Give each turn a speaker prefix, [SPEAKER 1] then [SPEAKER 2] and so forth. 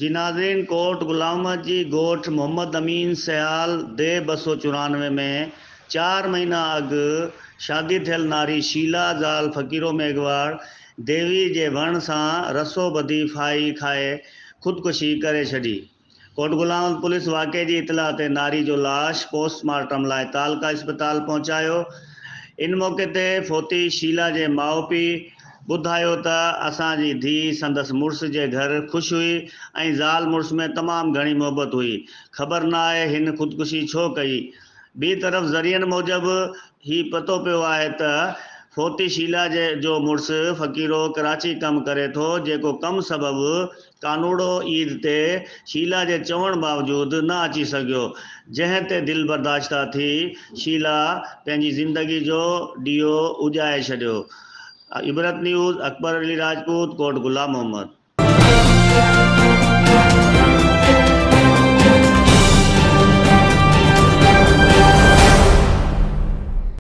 [SPEAKER 1] जी नाज़रीन, कोट गुलाम अहमद जी ॻोठ मोहम्मद अमीन सयाल दे 294 में 4 महीना अॻु शादी थियल नारी शीला ज़ाल फ़कीरो मेघवार देवी जे वण सां रसो ॿधी फाही खाए ख़ुदकुशी करे छॾी। कोट गुलाम अहमद पुलिस वाक़े जी इतला ते नारी जो लाश पोस्टमार्टम लाइ तालका अस्पताल पहुचायो। इन मौके ते फोती शीला जे माउ पीउ ॿुधायो त असांजी धीउ संदसि मुड़ुस जे घर ख़ुशि हुई ऐं ज़ाल मुड़ुस में तमामु घणी मोहबत हुई। ख़बर न आहे हिन ख़ुदकुशी छो कई। ॿी तरफ़ ज़रियनि मूजिबि ही पतो पियो आहे त फोती शीला जो मुड़ुस फ़कीरो कराची कमु करे थो, जेको कमु सबबु कानूड़ो ईद ते शीला जे चवण बावजूदु न अची सघियो, जंहिं ते दिलि बर्दाश्ता थी शीला पंहिंजी ज़िंदगी जो ॾीओ उॼाए छॾियो। इबरत न्यूज़, अकबर अली राजपूत, कोट गुलाम मोहम्मद।